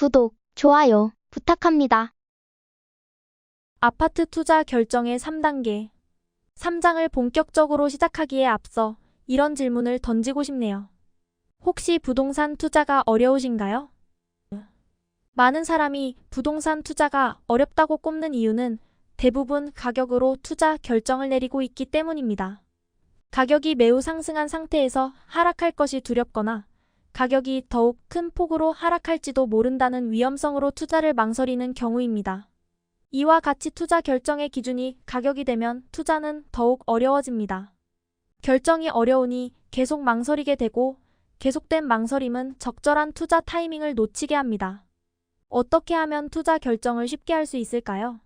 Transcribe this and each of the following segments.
구독, 좋아요 부탁합니다. 아파트 투자 결정의 3단계. 3장을 본격적으로 시작하기에 앞서 이런 질문을 던지고 싶네요. 혹시 부동산 투자가 어려우신가요? 많은 사람이 부동산 투자가 어렵다고 꼽는 이유는 대부분 가격으로 투자 결정을 내리고 있기 때문입니다. 가격이 매우 상승한 상태에서 하락할 것이 두렵거나 가격이 더욱 큰 폭으로 하락할지도 모른다는 위험성으로 투자를 망설이는 경우입니다. 이와 같이 투자 결정의 기준이 가격이 되면 투자는 더욱 어려워집니다. 결정이 어려우니 계속 망설이게 되고 계속된 망설임은 적절한 투자 타이밍을 놓치게 합니다. 어떻게 하면 투자 결정을 쉽게 할 수 있을까요?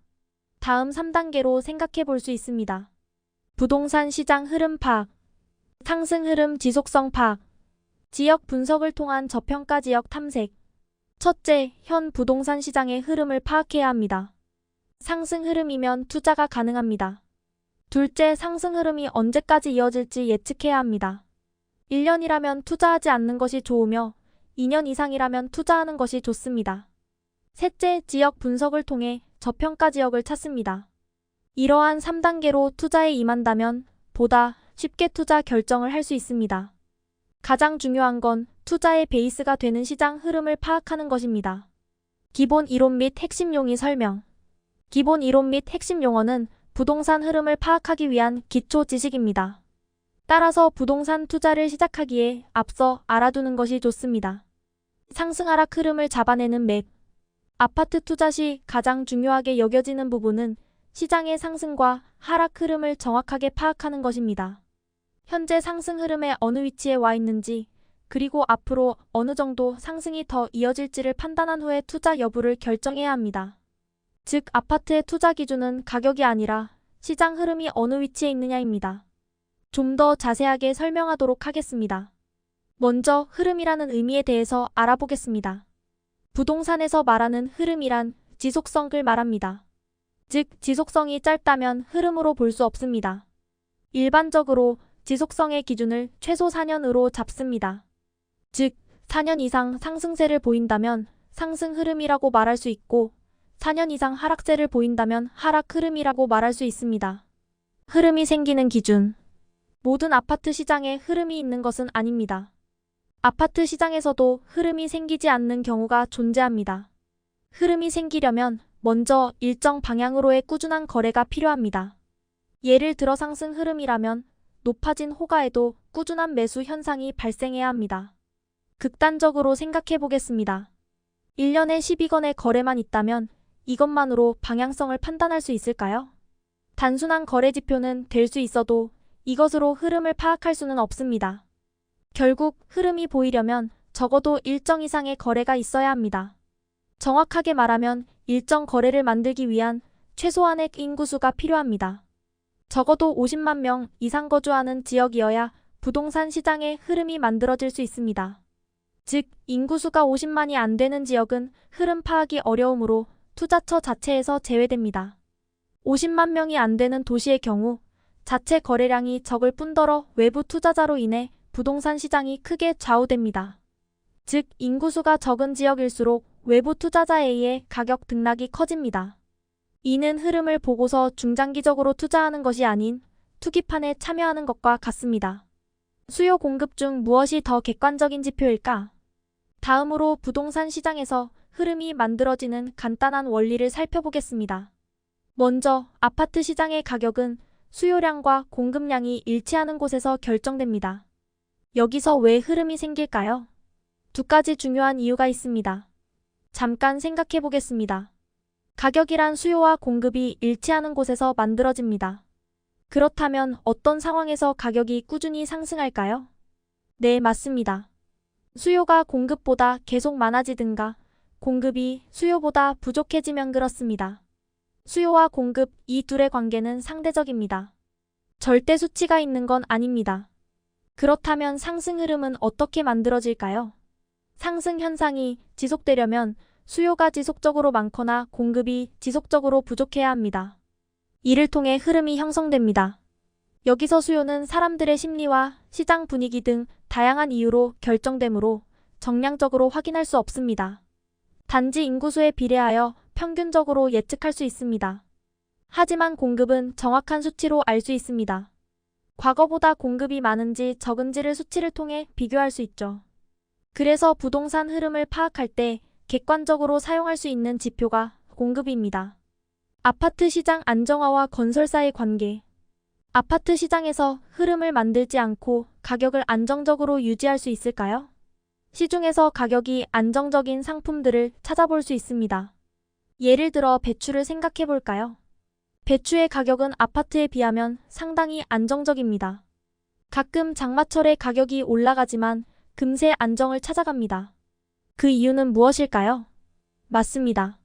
다음 3단계로 생각해 볼 수 있습니다. 부동산 시장 흐름 파악, 상승 흐름 지속성 파악, 지역 분석을 통한 저평가 지역 탐색. 첫째, 현 부동산 시장의 흐름을 파악해야 합니다. 상승 흐름이면 투자가 가능합니다. 둘째, 상승 흐름이 언제까지 이어질지 예측해야 합니다. 1년이라면 투자하지 않는 것이 좋으며 2년 이상이라면 투자하는 것이 좋습니다. 셋째, 지역 분석을 통해 저평가 지역을 찾습니다. 이러한 3단계로 투자에 임한다면 보다 쉽게 투자 결정을 할 수 있습니다. 가장 중요한 건 투자의 베이스가 되는 시장 흐름을 파악하는 것입니다. 기본 이론 및 핵심 용의 설명. 기본 이론 및 핵심 용어는 부동산 흐름을 파악하기 위한 기초 지식입니다. 따라서 부동산 투자를 시작하기에 앞서 알아두는 것이 좋습니다. 상승 하락 흐름을 잡아내는 맵. 아파트 투자 시 가장 중요하게 여겨지는 부분은 시장의 상승과 하락 흐름을 정확하게 파악하는 것입니다. 현재 상승 흐름의 어느 위치에 와 있는지, 그리고 앞으로 어느 정도 상승이 더 이어질지를 판단한 후에 투자 여부를 결정해야 합니다. 즉, 아파트의 투자 기준은 가격이 아니라 시장 흐름이 어느 위치에 있느냐입니다. 좀 더 자세하게 설명하도록 하겠습니다. 먼저 흐름이라는 의미에 대해서 알아보겠습니다. 부동산에서 말하는 흐름이란 지속성을 말합니다. 즉, 지속성이 짧다면 흐름으로 볼 수 없습니다. 일반적으로 지속성의 기준을 최소 4년으로 잡습니다. 즉, 4년 이상 상승세를 보인다면 상승 흐름이라고 말할 수 있고 4년 이상 하락세를 보인다면 하락 흐름이라고 말할 수 있습니다. 흐름이 생기는 기준. 모든 아파트 시장에 흐름이 있는 것은 아닙니다. 아파트 시장에서도 흐름이 생기지 않는 경우가 존재합니다. 흐름이 생기려면 먼저 일정 방향으로의 꾸준한 거래가 필요합니다. 예를 들어 상승 흐름이라면 높아진 호가에도 꾸준한 매수 현상이 발생해야 합니다. 극단적으로 생각해 보겠습니다. 1년에 12건의 거래만 있다면 이것만으로 방향성을 판단할 수 있을까요? 단순한 거래 지표는 될 수 있어도 이것으로 흐름을 파악할 수는 없습니다. 결국 흐름이 보이려면 적어도 일정 이상의 거래가 있어야 합니다. 정확하게 말하면 일정 거래를 만들기 위한 최소한의 인구수가 필요합니다. 적어도 50만 명 이상 거주하는 지역이어야 부동산 시장의 흐름이 만들어질 수 있습니다. 즉, 인구수가 50만이 안 되는 지역은 흐름 파악이 어려우므로 투자처 자체에서 제외됩니다. 50만 명이 안 되는 도시의 경우 자체 거래량이 적을 뿐더러 외부 투자자로 인해 부동산 시장이 크게 좌우됩니다. 즉, 인구수가 적은 지역일수록 외부 투자자에 의해 가격 등락이 커집니다. 이는 흐름을 보고서 중장기적으로 투자하는 것이 아닌 투기판에 참여하는 것과 같습니다. 수요 공급 중 무엇이 더 객관적인 지표일까? 다음으로 부동산 시장에서 흐름이 만들어지는 간단한 원리를 살펴보겠습니다. 먼저 아파트 시장의 가격은 수요량과 공급량이 일치하는 곳에서 결정됩니다. 여기서 왜 흐름이 생길까요? 두 가지 중요한 이유가 있습니다. 잠깐 생각해 보겠습니다. 가격이란 수요와 공급이 일치하는 곳에서 만들어집니다. 그렇다면 어떤 상황에서 가격이 꾸준히 상승할까요? 네, 맞습니다. 수요가 공급보다 계속 많아지든가 공급이 수요보다 부족해지면 그렇습니다. 수요와 공급 이 둘의 관계는 상대적입니다. 절대 수치가 있는 건 아닙니다. 그렇다면 상승 흐름은 어떻게 만들어질까요? 상승 현상이 지속되려면 수요가 지속적으로 많거나 공급이 지속적으로 부족해야 합니다. 이를 통해 흐름이 형성됩니다. 여기서 수요는 사람들의 심리와 시장 분위기 등 다양한 이유로 결정되므로 정량적으로 확인할 수 없습니다. 단지 인구수에 비례하여 평균적으로 예측할 수 있습니다. 하지만 공급은 정확한 수치로 알 수 있습니다. 과거보다 공급이 많은지 적은지를 수치를 통해 비교할 수 있죠. 그래서 부동산 흐름을 파악할 때 객관적으로 사용할 수 있는 지표가 공급입니다. 아파트 시장 안정화와 건설사의 관계. 아파트 시장에서 흐름을 만들지 않고 가격을 안정적으로 유지할 수 있을까요? 시중에서 가격이 안정적인 상품들을 찾아볼 수 있습니다. 예를 들어 배추를 생각해 볼까요? 배추의 가격은 아파트에 비하면 상당히 안정적입니다. 가끔 장마철에 가격이 올라가지만 금세 안정을 찾아갑니다. 그 이유는 무엇일까요? 맞습니다.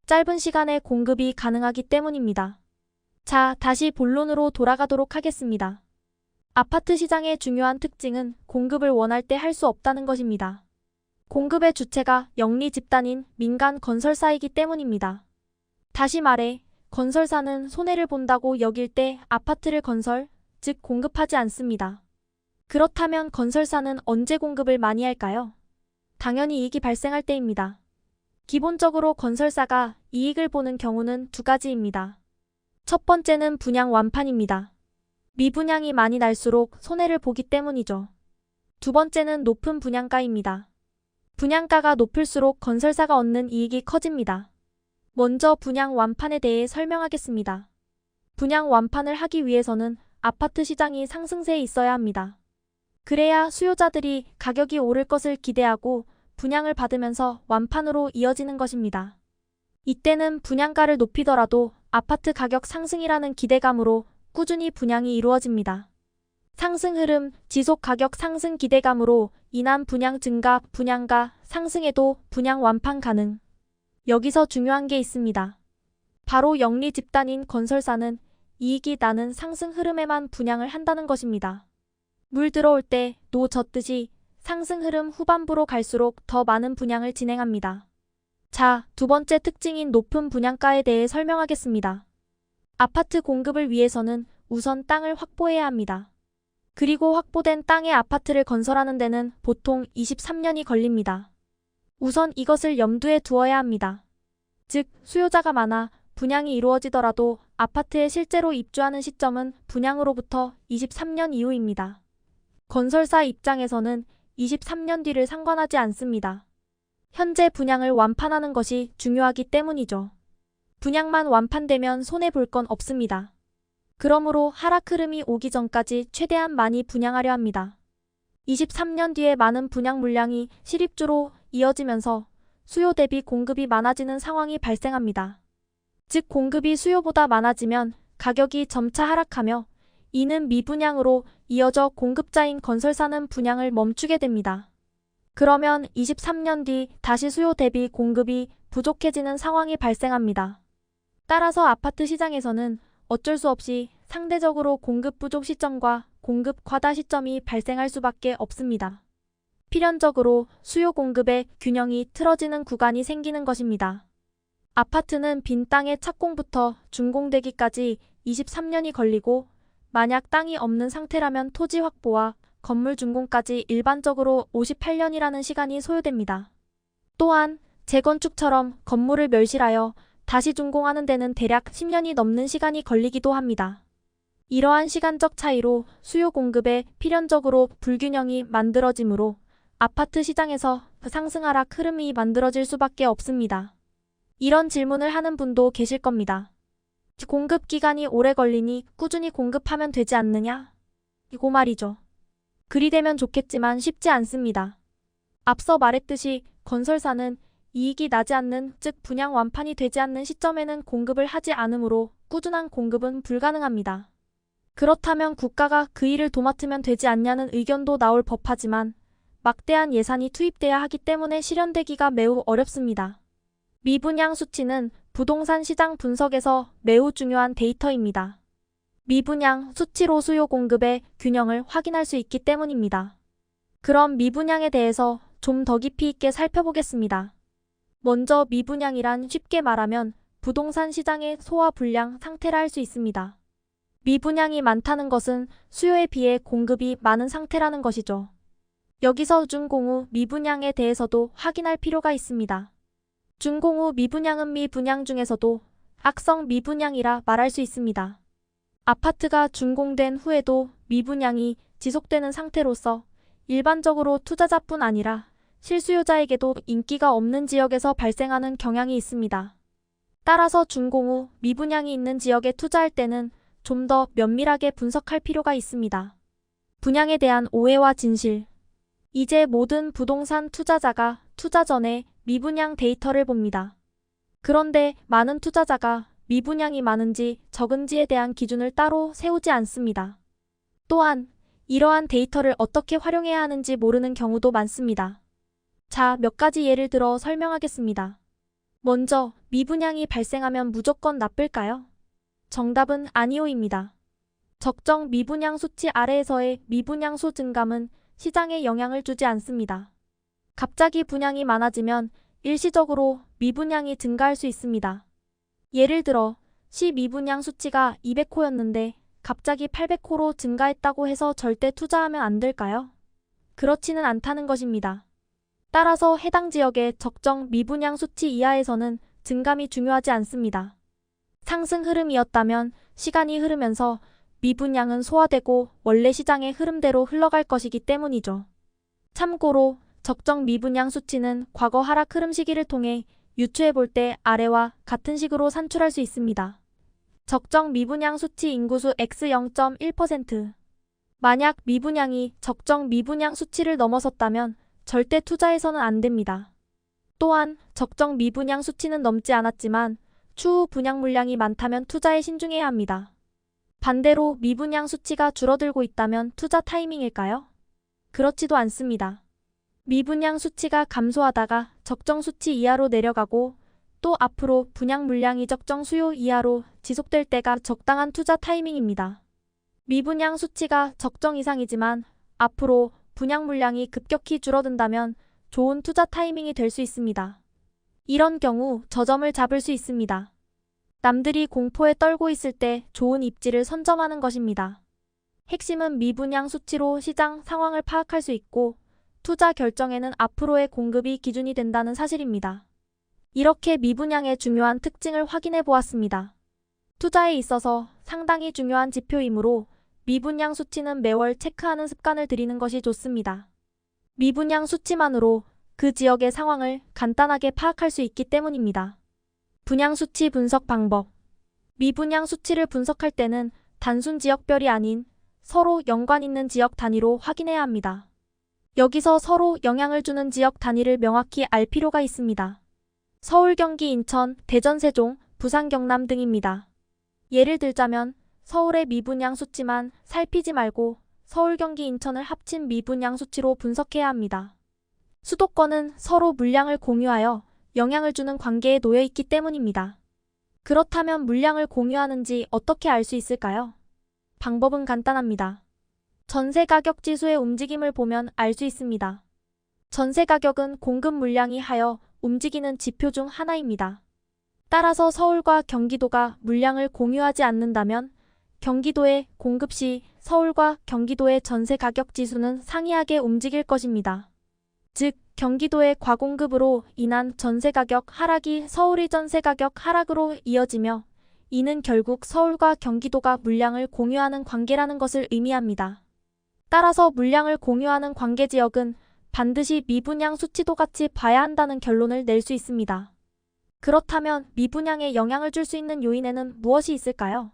짧은 시간에 공급이 가능하기 때문입니다. 자, 다시 본론으로 돌아가도록 하겠습니다. 아파트 시장의 중요한 특징은 공급을 원할 때 할 수 없다는 것입니다. 공급의 주체가 영리 집단인 민간 건설사이기 때문입니다. 다시 말해, 건설사는 손해를 본다고 여길 때 아파트를 건설, 즉 공급하지 않습니다. 그렇다면 건설사는 언제 공급을 많이 할까요? 당연히 이익이 발생할 때입니다. 기본적으로 건설사가 이익을 보는 경우는 두 가지입니다. 첫 번째는 분양 완판입니다. 미분양이 많이 날수록 손해를 보기 때문이죠. 두 번째는 높은 분양가입니다. 분양가가 높을수록 건설사가 얻는 이익이 커집니다. 먼저 분양 완판에 대해 설명하겠습니다. 분양 완판을 하기 위해서는 아파트 시장이 상승세에 있어야 합니다. 그래야 수요자들이 가격이 오를 것을 기대하고 분양을 받으면서 완판으로 이어지는 것입니다. 이때는 분양가를 높이더라도 아파트 가격 상승이라는 기대감으로 꾸준히 분양이 이루어집니다. 상승 흐름, 지속 가격 상승 기대감으로 인한 분양 증가, 분양가 상승에도 분양 완판 가능. 여기서 중요한 게 있습니다. 바로 영리 집단인 건설사는 이익이 나는 상승 흐름에만 분양을 한다는 것입니다. 물 들어올 때 노 젓듯이 상승 흐름 후반부로 갈수록 더 많은 분양을 진행합니다. 자, 두 번째 특징인 높은 분양가에 대해 설명하겠습니다. 아파트 공급을 위해서는 우선 땅을 확보해야 합니다. 그리고 확보된 땅에 아파트를 건설하는 데는 보통 23년이 걸립니다. 우선 이것을 염두에 두어야 합니다. 즉, 수요자가 많아 분양이 이루어지더라도 아파트에 실제로 입주하는 시점은 분양으로부터 23년 이후입니다. 건설사 입장에서는 23년 뒤를 상관하지 않습니다. 현재 분양을 완판하는 것이 중요하기 때문이죠. 분양만 완판되면 손해볼 건 없습니다. 그러므로 하락 흐름이 오기 전까지 최대한 많이 분양하려 합니다. 23년 뒤에 많은 분양 물량이 실입주로 이어지면서 수요 대비 공급이 많아지는 상황이 발생합니다. 즉 공급이 수요보다 많아지면 가격이 점차 하락하며 이는 미분양으로 이어져 공급자인 건설사는 분양을 멈추게 됩니다. 그러면 23년 뒤 다시 수요 대비 공급이 부족해지는 상황이 발생합니다. 따라서 아파트 시장에서는 어쩔 수 없이 상대적으로 공급 부족 시점과 공급 과다 시점이 발생할 수밖에 없습니다. 필연적으로 수요 공급의 균형이 틀어지는 구간이 생기는 것입니다. 아파트는 빈 땅의 착공부터 준공되기까지 23년이 걸리고 만약 땅이 없는 상태라면 토지 확보와 건물 준공까지 일반적으로 58년이라는 시간이 소요됩니다. 또한 재건축처럼 건물을 멸실하여 다시 준공하는 데는 대략 10년이 넘는 시간이 걸리기도 합니다. 이러한 시간적 차이로 수요 공급에 필연적으로 불균형이 만들어지므로 아파트 시장에서 상승 하락 흐름이 만들어질 수밖에 없습니다. 이런 질문을 하는 분도 계실 겁니다. 공급 기간이 오래 걸리니 꾸준히 공급하면 되지 않느냐? 이거 말이죠. 그리 되면 좋겠지만 쉽지 않습니다. 앞서 말했듯이 건설사는 이익이 나지 않는, 즉 분양 완판이 되지 않는 시점에는 공급을 하지 않으므로 꾸준한 공급은 불가능합니다. 그렇다면 국가가 그 일을 도맡으면 되지 않냐는 의견도 나올 법하지만 막대한 예산이 투입돼야 하기 때문에 실현되기가 매우 어렵습니다. 미분양 수치는 부동산 시장 분석에서 매우 중요한 데이터입니다. 미분양 수치로 수요 공급의 균형을 확인할 수 있기 때문입니다. 그럼 미분양에 대해서 좀 더 깊이 있게 살펴보겠습니다. 먼저 미분양이란 쉽게 말하면 부동산 시장의 소화 불량 상태라 할 수 있습니다. 미분양이 많다는 것은 수요에 비해 공급이 많은 상태라는 것이죠. 여기서 준공 후 미분양에 대해서도 확인할 필요가 있습니다. 준공후 미분양은 미분양 중에서도 악성 미분양이라 말할 수 있습니다. 아파트가 준공된 후에도 미분양이 지속되는 상태로서 일반적으로 투자자뿐 아니라 실수요자에게도 인기가 없는 지역에서 발생하는 경향이 있습니다. 따라서 준공 후 미분양이 있는 지역에 투자할 때는 좀 더 면밀하게 분석할 필요가 있습니다. 분양에 대한 오해와 진실. 이제 모든 부동산 투자자가 투자 전에 미분양 데이터를 봅니다. 그런데 많은 투자자가 미분양이 많은지 적은지에 대한 기준을 따로 세우지 않습니다. 또한 이러한 데이터를 어떻게 활용해야 하는지 모르는 경우도 많습니다. 자, 몇 가지 예를 들어 설명하겠습니다. 먼저, 미분양이 발생하면 무조건 나쁠까요? 정답은 아니오입니다. 적정 미분양 수치 아래에서의 미분양 수 증감은 시장에 영향을 주지 않습니다. 갑자기 분양이 많아지면 일시적으로 미분양이 증가할 수 있습니다. 예를 들어, 시 미분양 수치가 200호였는데 갑자기 800호로 증가했다고 해서 절대 투자하면 안 될까요? 그렇지는 않다는 것입니다. 따라서 해당 지역의 적정 미분양 수치 이하에서는 증감이 중요하지 않습니다. 상승 흐름이었다면 시간이 흐르면서 미분양은 소화되고 원래 시장의 흐름대로 흘러갈 것이기 때문이죠. 참고로 적정 미분양 수치는 과거 하락 흐름 시기를 통해 유추해 볼 때 아래와 같은 식으로 산출할 수 있습니다. 적정 미분양 수치 인구수 x 0.1%. 만약 미분양이 적정 미분양 수치를 넘어섰다면 절대 투자해서는 안 됩니다. 또한 적정 미분양 수치는 넘지 않았지만 추후 분양 물량이 많다면 투자에 신중해야 합니다. 반대로 미분양 수치가 줄어들고 있다면 투자 타이밍일까요? 그렇지도 않습니다. 미분양 수치가 감소하다가 적정 수치 이하로 내려가고 또 앞으로 분양 물량이 적정 수요 이하로 지속될 때가 적당한 투자 타이밍입니다. 미분양 수치가 적정 이상이지만 앞으로 분양 물량이 급격히 줄어든다면 좋은 투자 타이밍이 될 수 있습니다. 이런 경우 저점을 잡을 수 있습니다. 남들이 공포에 떨고 있을 때 좋은 입지를 선점하는 것입니다. 핵심은 미분양 수치로 시장 상황을 파악할 수 있고 투자 결정에는 앞으로의 공급이 기준이 된다는 사실입니다. 이렇게 미분양의 중요한 특징을 확인해 보았습니다. 투자에 있어서 상당히 중요한 지표이므로 미분양 수치는 매월 체크하는 습관을 들이는 것이 좋습니다. 미분양 수치만으로 그 지역의 상황을 간단하게 파악할 수 있기 때문입니다. 분양 수치 분석 방법. 미분양 수치를 분석할 때는 단순 지역별이 아닌 서로 연관 있는 지역 단위로 확인해야 합니다. 여기서 서로 영향을 주는 지역 단위를 명확히 알 필요가 있습니다. 서울, 경기, 인천, 대전, 세종, 부산, 경남 등입니다. 예를 들자면 서울의 미분양 수치만 살피지 말고 서울, 경기, 인천을 합친 미분양 수치로 분석해야 합니다. 수도권은 서로 물량을 공유하여 영향을 주는 관계에 놓여 있기 때문입니다. 그렇다면 물량을 공유하는지 어떻게 알 수 있을까요? 방법은 간단합니다. 전세 가격 지수의 움직임을 보면 알 수 있습니다. 전세 가격은 공급 물량이 하여 움직이는 지표 중 하나입니다. 따라서 서울과 경기도가 물량을 공유하지 않는다면 경기도의 공급 시 서울과 경기도의 전세 가격 지수는 상이하게 움직일 것입니다. 즉, 경기도의 과공급으로 인한 전세 가격 하락이 서울의 전세 가격 하락으로 이어지며 이는 결국 서울과 경기도가 물량을 공유하는 관계라는 것을 의미합니다. 따라서 물량을 공유하는 관계 지역은 반드시 미분양 수치도 같이 봐야 한다는 결론을 낼 수 있습니다. 그렇다면 미분양에 영향을 줄 수 있는 요인에는 무엇이 있을까요?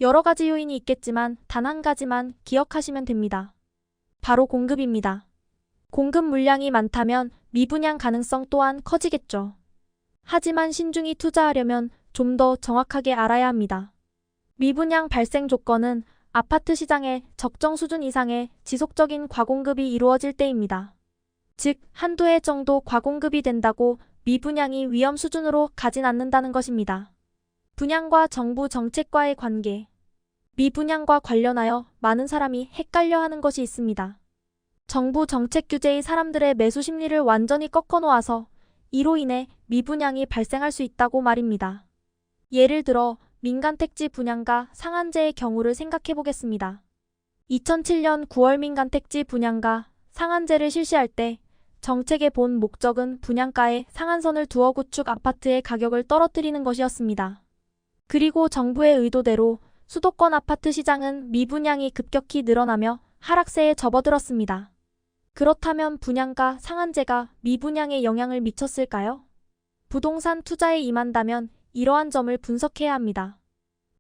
여러 가지 요인이 있겠지만 단 한 가지만 기억하시면 됩니다. 바로 공급입니다. 공급 물량이 많다면 미분양 가능성 또한 커지겠죠. 하지만 신중히 투자하려면 좀 더 정확하게 알아야 합니다. 미분양 발생 조건은 아파트 시장의 적정 수준 이상의 지속적인 과공급이 이루어질 때입니다. 즉, 한두 해 정도 과공급이 된다고 미분양이 위험 수준으로 가진 않는다는 것입니다. 분양과 정부 정책과의 관계. 미분양과 관련하여 많은 사람이 헷갈려하는 것이 있습니다. 정부 정책 규제의 사람들의 매수 심리를 완전히 꺾어 놓아서 이로 인해 미분양이 발생할 수 있다고 말입니다. 예를 들어 민간 택지 분양가 상한제의 경우를 생각해 보겠습니다. 2007년 9월 민간 택지 분양가 상한제를 실시할 때 정책의 본 목적은 분양가에 상한선을 두어 구축 아파트의 가격을 떨어뜨리는 것이었습니다. 그리고 정부의 의도대로 수도권 아파트 시장은 미분양이 급격히 늘어나며 하락세에 접어들었습니다. 그렇다면 분양가 상한제가 미분양에 영향을 미쳤을까요? 부동산 투자에 임한다면 이러한 점을 분석해야 합니다.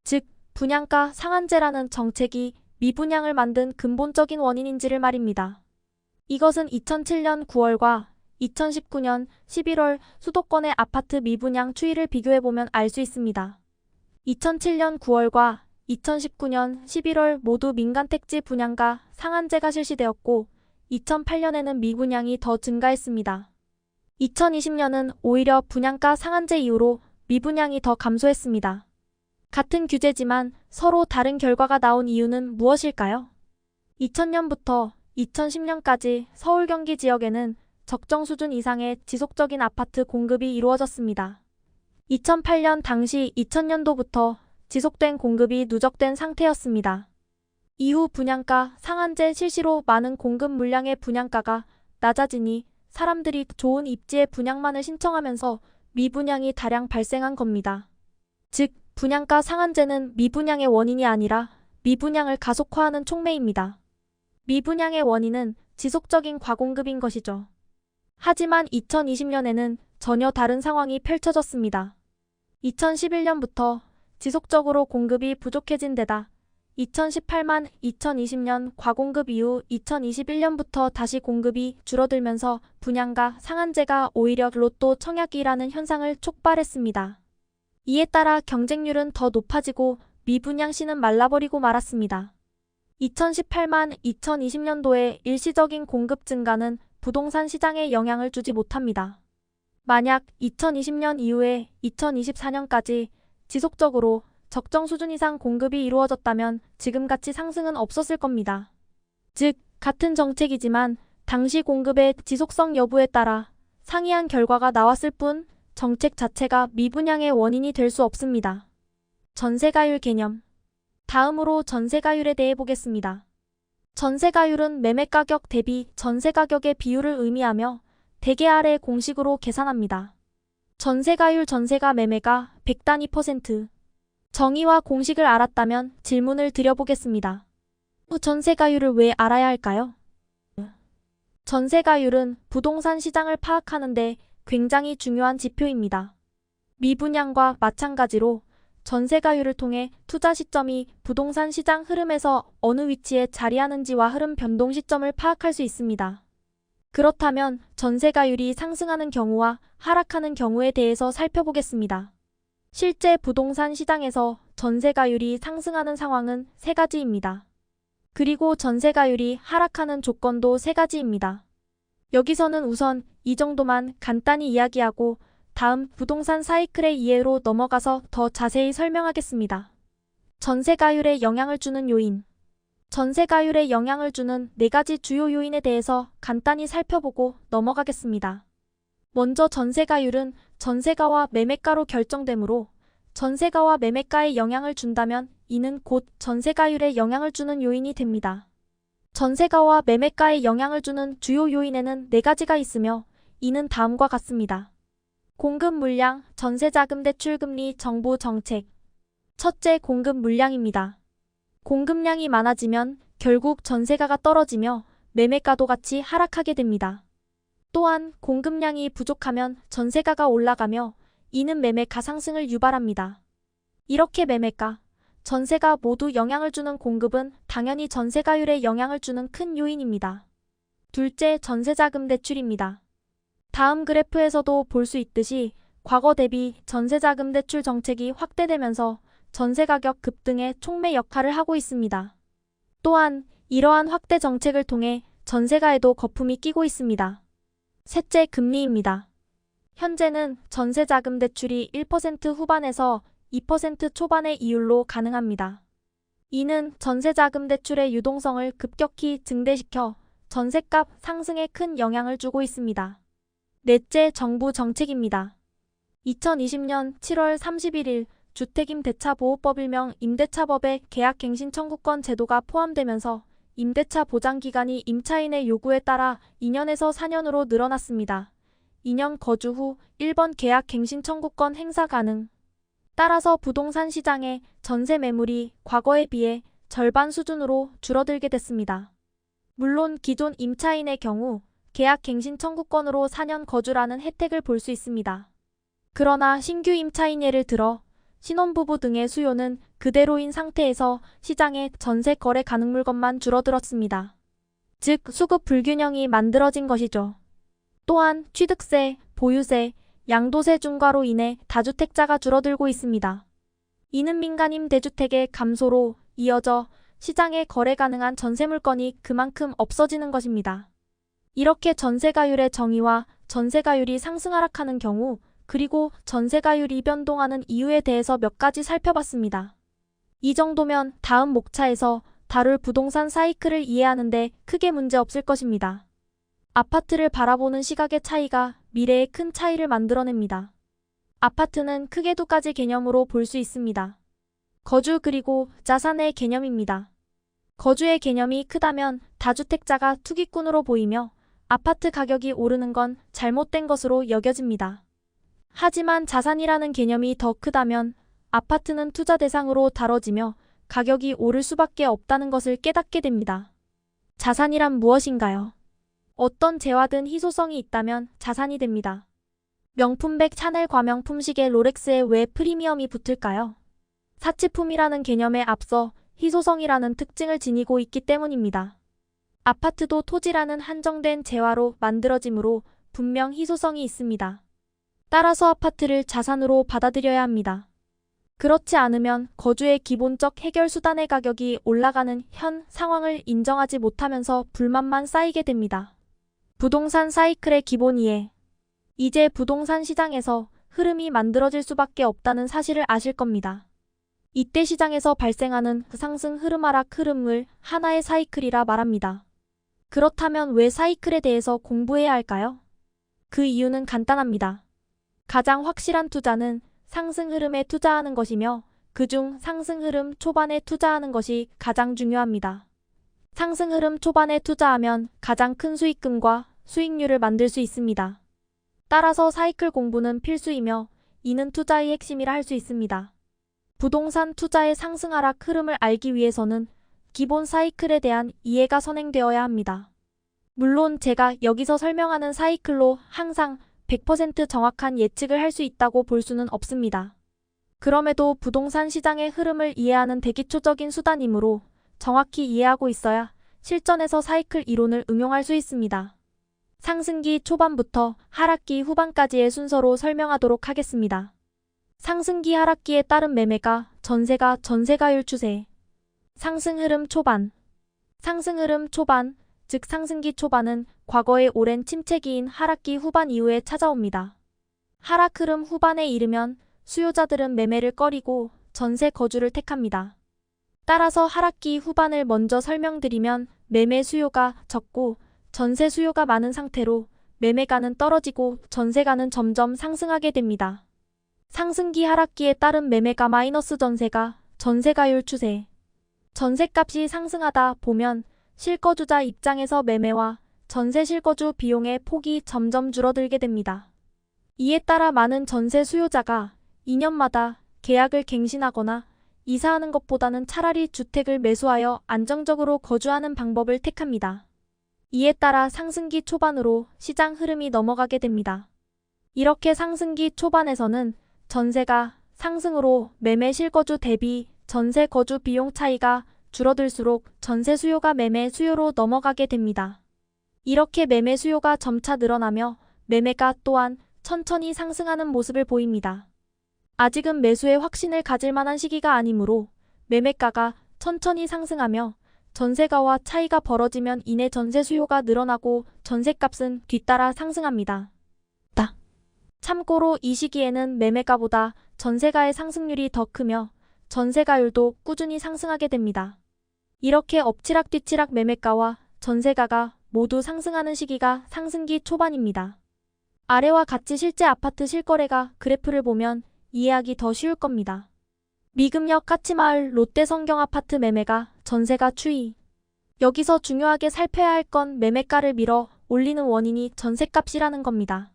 즉, 분양가 상한제라는 정책이 미분양을 만든 근본적인 원인인지를 말입니다. 이것은 2007년 9월과 2019년 11월 수도권의 아파트 미분양 추이를 비교해보면 알 수 있습니다. 2007년 9월과 2019년 11월 모두 민간택지 분양가 상한제가 실시되었고 2008년에는 미분양이 더 증가했습니다. 2020년은 오히려 분양가 상한제 이후로 미분양이 더 감소했습니다. 같은 규제지만 서로 다른 결과가 나온 이유는 무엇일까요? 2000년부터 2010년까지 서울 경기 지역에는 적정 수준 이상의 지속적인 아파트 공급이 이루어졌습니다. 2008년 당시 2000년도부터 지속된 공급이 누적된 상태였습니다. 이후 분양가 상한제 실시로 많은 공급 물량의 분양가가 낮아지니 사람들이 좋은 입지의 분양만을 신청하면서 미분양이 다량 발생한 겁니다. 즉, 분양가 상한제는 미분양의 원인이 아니라 미분양을 가속화하는 촉매입니다. 미분양의 원인은 지속적인 과공급인 것이죠. 하지만 2020년에는 전혀 다른 상황이 펼쳐졌습니다. 2011년부터 지속적으로 공급이 부족해진 데다 2018만 2020년 과공급 이후 2021년부터 다시 공급이 줄어들면서 분양가 상한제가 오히려 로또 청약이라는 현상을 촉발했습니다. 이에 따라 경쟁률은 더 높아지고 미분양 시는 말라버리고 말았습니다. 2018만 2020년도의 일시적인 공급 증가는 부동산 시장에 영향을 주지 못합니다. 만약 2020년 이후에 2024년까지 지속적으로 적정 수준 이상 공급이 이루어졌다면 지금같이 상승은 없었을 겁니다. 즉, 같은 정책이지만 당시 공급의 지속성 여부에 따라 상이한 결과가 나왔을 뿐 정책 자체가 미분양의 원인이 될 수 없습니다. 전세가율 개념. 다음으로 전세가율에 대해 보겠습니다. 전세가율은 매매가격 대비 전세가격의 비율을 의미하며 대개 아래 공식으로 계산합니다. 전세가율 전세가 매매가 100단위 %. 정의와 공식을 알았다면 질문을 드려보겠습니다. 전세가율을 왜 알아야 할까요? 전세가율은 부동산 시장을 파악하는 데 굉장히 중요한 지표입니다. 미분양과 마찬가지로 전세가율을 통해 투자 시점이 부동산 시장 흐름에서 어느 위치에 자리하는지와 흐름 변동 시점을 파악할 수 있습니다. 그렇다면 전세가율이 상승하는 경우와 하락하는 경우에 대해서 살펴보겠습니다. 실제 부동산 시장에서 전세가율이 상승하는 상황은 3가지입니다. 그리고 전세가율이 하락하는 조건도 3가지입니다. 여기서는 우선 이 정도만 간단히 이야기하고 다음 부동산 사이클의 이해로 넘어가서 더 자세히 설명하겠습니다. 전세가율에 영향을 주는 요인. 전세가율에 영향을 주는 4가지 주요 요인에 대해서 간단히 살펴보고 넘어가겠습니다. 먼저 전세가율은 전세가와 매매가로 결정되므로 전세가와 매매가에 영향을 준다면 이는 곧 전세가율에 영향을 주는 요인이 됩니다. 전세가와 매매가에 영향을 주는 주요 요인에는 4가지가 있으며 이는 다음과 같습니다. 공급 물량, 전세자금 대출금리, 정부 정책. 첫째, 공급 물량입니다. 공급량이 많아지면 결국 전세가가 떨어지며 매매가도 같이 하락하게 됩니다. 또한 공급량이 부족하면 전세가가 올라가며 이는 매매가 상승을 유발합니다. 이렇게 매매가, 전세가 모두 영향을 주는 공급은 당연히 전세가율에 영향을 주는 큰 요인입니다. 둘째, 전세자금 대출입니다. 다음 그래프에서도 볼 수 있듯이 과거 대비 전세자금 대출 정책이 확대되면서 전세가격 급등의 촉매 역할을 하고 있습니다. 또한 이러한 확대 정책을 통해 전세가에도 거품이 끼고 있습니다. 셋째, 금리입니다. 현재는 전세자금 대출이 1% 후반에서 2% 초반의 이율로 가능합니다. 이는 전세자금 대출의 유동성을 급격히 증대시켜 전셋값 상승에 큰 영향을 주고 있습니다. 넷째, 정부 정책입니다. 2020년 7월 31일 주택임대차보호법 일명 임대차법에 계약갱신 청구권 제도가 포함되면서 임대차 보장 기간이 임차인의 요구에 따라 2년에서 4년으로 늘어났습니다. 2년 거주 후 1번 계약 갱신 청구권 행사 가능. 따라서 부동산 시장의 전세 매물이 과거에 비해 절반 수준으로 줄어들게 됐습니다. 물론 기존 임차인의 경우 계약 갱신 청구권으로 4년 거주라는 혜택을 볼 수 있습니다. 그러나 신규 임차인 예를 들어 신혼부부 등의 수요는 그대로인 상태에서 시장의 전세 거래 가능 물건만 줄어들었습니다. 즉 수급 불균형이 만들어진 것이죠. 또한 취득세, 보유세, 양도세 중과로 인해 다주택자가 줄어들고 있습니다. 이는 민간임 대주택의 감소로 이어져 시장에 거래 가능한 전세 물건이 그만큼 없어지는 것입니다. 이렇게 전세가율의 정의와 전세가율이 상승 하락하는 경우 그리고 전세가율이 변동하는 이유에 대해서 몇 가지 살펴봤습니다. 이 정도면 다음 목차에서 다룰 부동산 사이클을 이해하는데 크게 문제 없을 것입니다. 아파트를 바라보는 시각의 차이가 미래에 큰 차이를 만들어냅니다. 아파트는 크게 두 가지 개념으로 볼 수 있습니다. 거주 그리고 자산의 개념입니다. 거주의 개념이 크다면 다주택자가 투기꾼으로 보이며 아파트 가격이 오르는 건 잘못된 것으로 여겨집니다. 하지만 자산이라는 개념이 더 크다면 아파트는 투자 대상으로 다뤄지며 가격이 오를 수밖에 없다는 것을 깨닫게 됩니다. 자산이란 무엇인가요? 어떤 재화든 희소성이 있다면 자산이 됩니다. 명품백 샤넬 과명품 시계 롤렉스에 왜 프리미엄이 붙을까요? 사치품이라는 개념에 앞서 희소성이라는 특징을 지니고 있기 때문입니다. 아파트도 토지라는 한정된 재화로 만들어지므로 분명 희소성이 있습니다. 따라서 아파트를 자산으로 받아들여야 합니다. 그렇지 않으면 거주의 기본적 해결 수단의 가격이 올라가는 현 상황을 인정하지 못하면서 불만만 쌓이게 됩니다. 부동산 사이클의 기본 이해. 이제 부동산 시장에서 흐름이 만들어질 수밖에 없다는 사실을 아실 겁니다. 이때 시장에서 발생하는 상승 흐름 하락 흐름을 하나의 사이클이라 말합니다. 그렇다면 왜 사이클에 대해서 공부해야 할까요? 그 이유는 간단합니다. 가장 확실한 투자는 상승 흐름에 투자하는 것이며 그중 상승 흐름 초반에 투자하는 것이 가장 중요합니다. 상승 흐름 초반에 투자하면 가장 큰 수익금과 수익률을 만들 수 있습니다. 따라서 사이클 공부는 필수이며 이는 투자의 핵심이라 할 수 있습니다. 부동산 투자의 상승 하락 흐름을 알기 위해서는 기본 사이클에 대한 이해가 선행되어야 합니다. 물론 제가 여기서 설명하는 사이클로 항상 100% 정확한 예측을 할 수 있다고 볼 수는 없습니다. 그럼에도 부동산 시장의 흐름을 이해하는 대기초적인 수단이므로 정확히 이해하고 있어야 실전에서 사이클 이론을 응용할 수 있습니다. 상승기 초반부터 하락기 후반까지의 순서로 설명하도록 하겠습니다. 상승기 하락기에 따른 매매가 전세가 전세가율 추세. 상승 흐름 초반. 상승 흐름 초반, 즉 상승기 초반은 과거의 오랜 침체기인 하락기 후반 이후에 찾아옵니다. 하락 흐름 후반에 이르면 수요자들은 매매를 꺼리고 전세 거주를 택합니다. 따라서 하락기 후반을 먼저 설명드리면 매매 수요가 적고 전세 수요가 많은 상태로 매매가는 떨어지고 전세가는 점점 상승하게 됩니다. 상승기 하락기에 따른 매매가 마이너스 전세가 전세가율 추세. 전세값이 상승하다 보면 실거주자 입장에서 매매와 전세 실거주 비용의 폭이 점점 줄어들게 됩니다. 이에 따라 많은 전세 수요자가 2년마다 계약을 갱신하거나 이사하는 것보다는 차라리 주택을 매수하여 안정적으로 거주하는 방법을 택합니다. 이에 따라 상승기 초반으로 시장 흐름이 넘어가게 됩니다. 이렇게 상승기 초반에서는 전세가 상승으로 매매 실거주 대비 전세 거주 비용 차이가 줄어들수록 전세 수요가 매매 수요로 넘어가게 됩니다. 이렇게 매매 수요가 점차 늘어나며 매매가 또한 천천히 상승하는 모습을 보입니다. 아직은 매수의 확신을 가질 만한 시기가 아니므로 매매가가 천천히 상승하며 전세가와 차이가 벌어지면 이내 전세 수요가 늘어나고 전세값은 뒤따라 상승합니다. 참고로 이 시기에는 매매가보다 전세가의 상승률이 더 크며 전세가율도 꾸준히 상승하게 됩니다. 이렇게 엎치락뒤치락 매매가와 전세가가 모두 상승하는 시기가 상승기 초반입니다. 아래와 같이 실제 아파트 실거래가 그래프를 보면 이해하기 더 쉬울 겁니다. 미금역 까치마을 롯데 성경 아파트 매매가 전세가 추이. 여기서 중요하게 살펴야 할 건 매매가를 밀어 올리는 원인이 전셋값이라는 겁니다.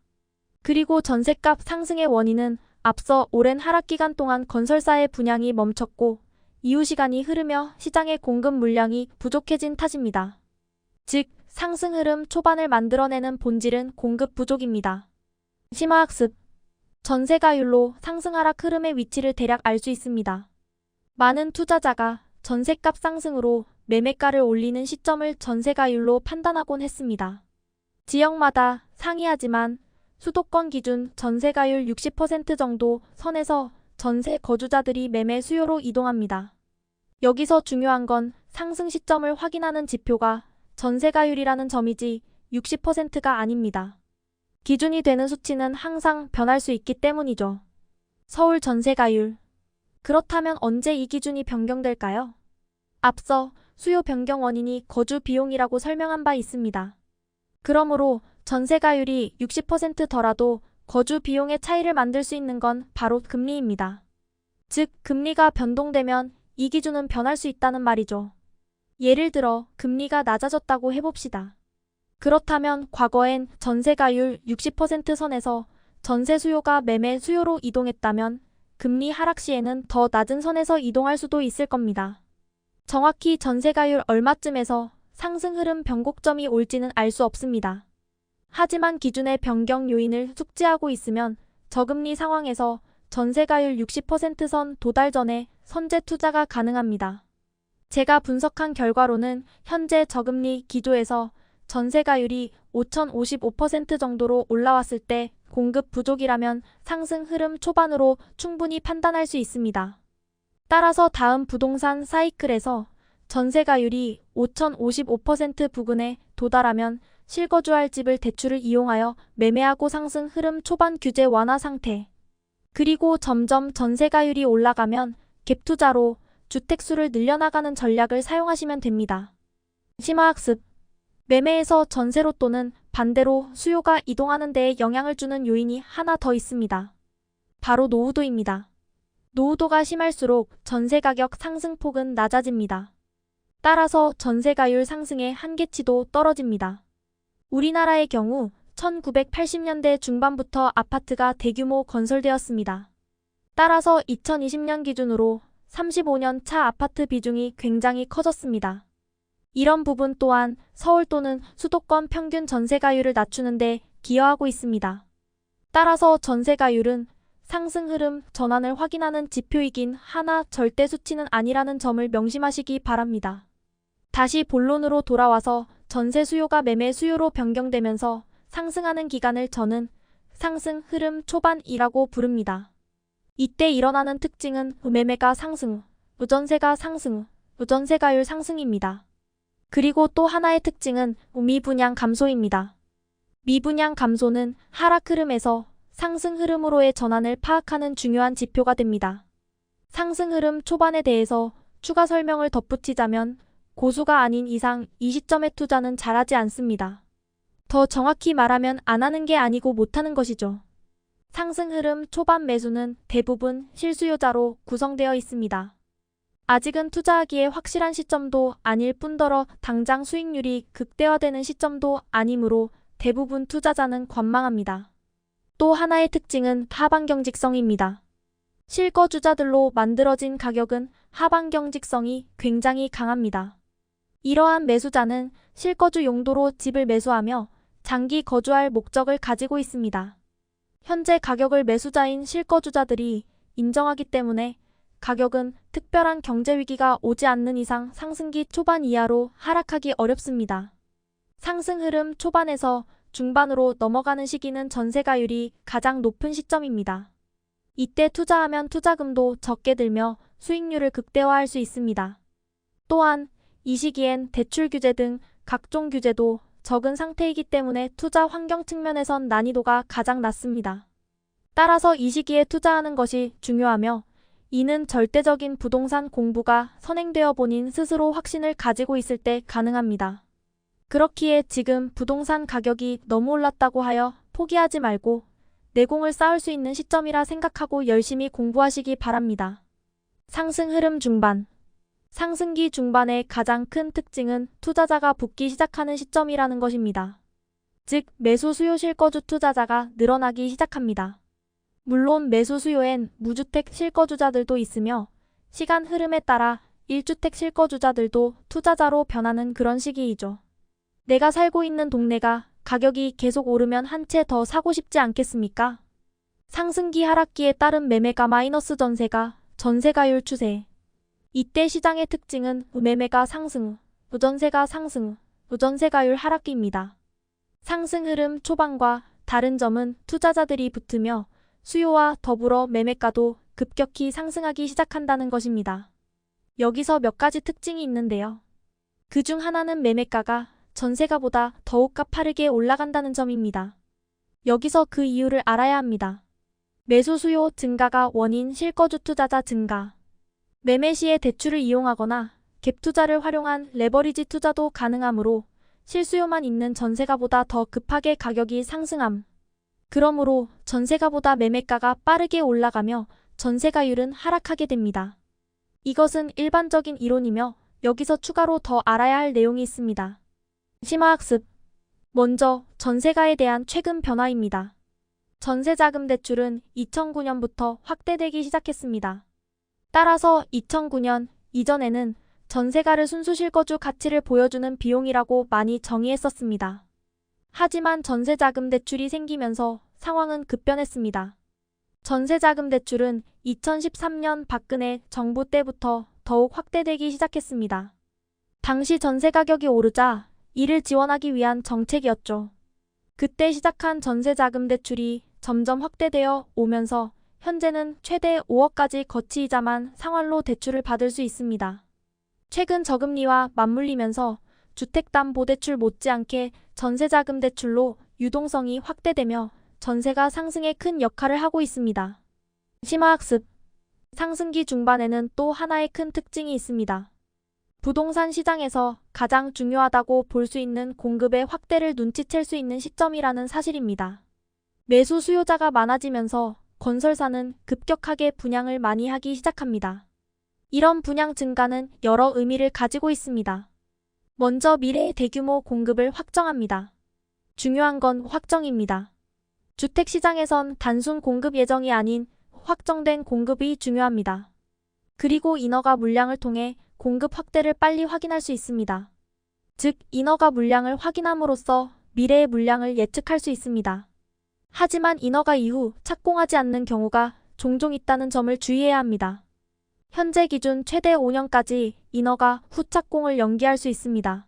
그리고 전셋값 상승의 원인은 앞서 오랜 하락 기간 동안 건설사의 분양이 멈췄고 이후 시간이 흐르며 시장의 공급 물량이 부족해진 탓입니다. 즉, 상승 흐름 초반을 만들어내는 본질은 공급 부족입니다. 심화학습. 전세가율로 상승 하락 흐름의 위치를 대략 알 수 있습니다. 많은 투자자가 전세값 상승으로 매매가를 올리는 시점을 전세가율로 판단하곤 했습니다. 지역마다 상이하지만 수도권 기준 전세가율 60% 정도 선에서 전세 거주자들이 매매 수요로 이동합니다. 여기서 중요한 건 상승 시점을 확인하는 지표가 전세가율이라는 점이지 60%가 아닙니다. 기준이 되는 수치는 항상 변할 수 있기 때문이죠. 서울 전세가율. 그렇다면 언제 이 기준이 변경될까요? 앞서 수요 변경 원인이 거주 비용이라고 설명한 바 있습니다. 그러므로 전세가율이 60%더라도 거주 비용의 차이를 만들 수 있는 건 바로 금리입니다. 즉, 금리가 변동되면 이 기준은 변할 수 있다는 말이죠. 예를 들어 금리가 낮아졌다고 해봅시다. 그렇다면 과거엔 전세가율 60% 선에서 전세 수요가 매매 수요로 이동했다면 금리 하락 시에는 더 낮은 선에서 이동할 수도 있을 겁니다. 정확히 전세가율 얼마쯤에서 상승 흐름 변곡점이 올지는 알 수 없습니다. 하지만 기준의 변경 요인을 숙지하고 있으면 저금리 상황에서 전세가율 60%선 도달 전에 선제 투자가 가능합니다. 제가 분석한 결과로는 현재 저금리 기조에서 전세가율이 5,055% 정도로 올라왔을 때 공급 부족이라면 상승 흐름 초반으로 충분히 판단할 수 있습니다. 따라서 다음 부동산 사이클에서 전세가율이 5,055% 부근에 도달하면 실거주할 집을 대출을 이용하여 매매하고 상승 흐름 초반 규제 완화 상태. 그리고 점점 전세가율이 올라가면 갭 투자로 주택수를 늘려나가는 전략을 사용하시면 됩니다. 심화학습. 매매에서 전세로 또는 반대로 수요가 이동하는 데에 영향을 주는 요인이 하나 더 있습니다. 바로 노후도입니다. 노후도가 심할수록 전세 가격 상승폭은 낮아집니다. 따라서 전세가율 상승의 한계치도 떨어집니다. 우리나라의 경우 1980년대 중반부터 아파트가 대규모 건설되었습니다. 따라서 2020년 기준으로 35년 차 아파트 비중이 굉장히 커졌습니다. 이런 부분 또한 서울 또는 수도권 평균 전세가율을 낮추는 데 기여하고 있습니다. 따라서 전세가율은 상승 흐름 전환을 확인하는 지표이긴 하나 절대 수치는 아니라는 점을 명심하시기 바랍니다. 다시 본론으로 돌아와서 전세 수요가 매매 수요로 변경되면서 상승하는 기간을 저는 상승 흐름 초반이라고 부릅니다. 이때 일어나는 특징은 매매가 상승, 전세가 상승, 전세가율 상승입니다. 그리고 또 하나의 특징은 미분양 감소입니다. 미분양 감소는 하락 흐름에서 상승 흐름으로의 전환을 파악하는 중요한 지표가 됩니다. 상승 흐름 초반에 대해서 추가 설명을 덧붙이자면 고수가 아닌 이상 이 시점의 투자는 잘하지 않습니다. 더 정확히 말하면 안 하는 게 아니고 못하는 것이죠. 상승 흐름 초반 매수는 대부분 실수요자로 구성되어 있습니다. 아직은 투자하기에 확실한 시점도 아닐 뿐더러 당장 수익률이 극대화되는 시점도 아니므로 대부분 투자자는 관망합니다. 또 하나의 특징은 하방 경직성입니다. 실거주자들로 만들어진 가격은 하방 경직성이 굉장히 강합니다. 이러한 매수자는 실거주 용도로 집을 매수하며 장기 거주할 목적을 가지고 있습니다. 현재 가격을 매수자인 실거주자들이 인정하기 때문에 가격은 특별한 경제 위기가 오지 않는 이상 상승기 초반 이하로 하락하기 어렵습니다. 상승 흐름 초반에서 중반으로 넘어가는 시기는 전세가율이 가장 높은 시점입니다. 이때 투자하면 투자금도 적게 들며 수익률을 극대화할 수 있습니다. 또한 이 시기엔 대출 규제 등 각종 규제도 적은 상태이기 때문에 투자 환경 측면에선 난이도가 가장 낮습니다. 따라서 이 시기에 투자하는 것이 중요하며 이는 절대적인 부동산 공부가 선행되어 본인 스스로 확신을 가지고 있을 때 가능합니다. 그렇기에 지금 부동산 가격이 너무 올랐다고 하여 포기하지 말고 내공을 쌓을 수 있는 시점이라 생각하고 열심히 공부하시기 바랍니다. 상승 흐름 중반. 상승기 중반의 가장 큰 특징은 투자자가 붙기 시작하는 시점이라는 것입니다. 즉, 매수 수요 실거주 투자자가 늘어나기 시작합니다. 물론 매수 수요엔 무주택 실거주자들도 있으며 시간 흐름에 따라 1주택 실거주자들도 투자자로 변하는 그런 시기이죠. 내가 살고 있는 동네가 가격이 계속 오르면 한 채 더 사고 싶지 않겠습니까? 상승기 하락기에 따른 매매가 마이너스 전세가 전세가율 추세. 이때 시장의 특징은 매매가 상승, 전세가 상승, 전세가율 하락기입니다. 상승 흐름 초반과 다른 점은 투자자들이 붙으며 수요와 더불어 매매가도 급격히 상승하기 시작한다는 것입니다. 여기서 몇 가지 특징이 있는데요. 그중 하나는 매매가가 전세가보다 더욱 가파르게 올라간다는 점입니다. 여기서 그 이유를 알아야 합니다. 매수 수요 증가가 원인 실거주 투자자 증가. 매매 시에 대출을 이용하거나 갭 투자를 활용한 레버리지 투자도 가능하므로 실수요만 있는 전세가보다 더 급하게 가격이 상승함. 그러므로 전세가보다 매매가가 빠르게 올라가며 전세가율은 하락하게 됩니다. 이것은 일반적인 이론이며 여기서 추가로 더 알아야 할 내용이 있습니다. 심화학습. 먼저 전세가에 대한 최근 변화입니다. 전세자금 대출은 2009년부터 확대되기 시작했습니다. 따라서 2009년 이전에는 전세가를 순수 실거주 가치를 보여주는 비용이라고 많이 정의했었습니다. 하지만 전세자금 대출이 생기면서 상황은 급변했습니다. 전세자금 대출은 2013년 박근혜 정부 때부터 더욱 확대되기 시작했습니다. 당시 전세 가격이 오르자 이를 지원하기 위한 정책이었죠. 그때 시작한 전세자금 대출이 점점 확대되어 오면서 현재는 최대 5억까지 거치이자만 상환로 대출을 받을 수 있습니다. 최근 저금리와 맞물리면서 주택담보대출 못지않게 전세자금 대출로 유동성이 확대되며 전세가 상승에 큰 역할을 하고 있습니다. 심화학습. 상승기 중반에는 또 하나의 큰 특징이 있습니다. 부동산 시장에서 가장 중요하다고 볼 수 있는 공급의 확대를 눈치챌 수 있는 시점이라는 사실입니다. 매수 수요자가 많아지면서 건설사는 급격하게 분양을 많이 하기 시작합니다. 이런 분양 증가는 여러 의미를 가지고 있습니다. 먼저 미래의 대규모 공급을 확정합니다. 중요한 건 확정입니다. 주택시장에선 단순 공급 예정이 아닌 확정된 공급이 중요합니다. 그리고 인허가 물량을 통해 공급 확대를 빨리 확인할 수 있습니다. 즉, 인허가 물량을 확인함으로써 미래의 물량을 예측할 수 있습니다. 하지만 인허가 이후 착공하지 않는 경우가 종종 있다는 점을 주의해야 합니다. 현재 기준 최대 5년까지 인허가 후 착공을 연기할 수 있습니다.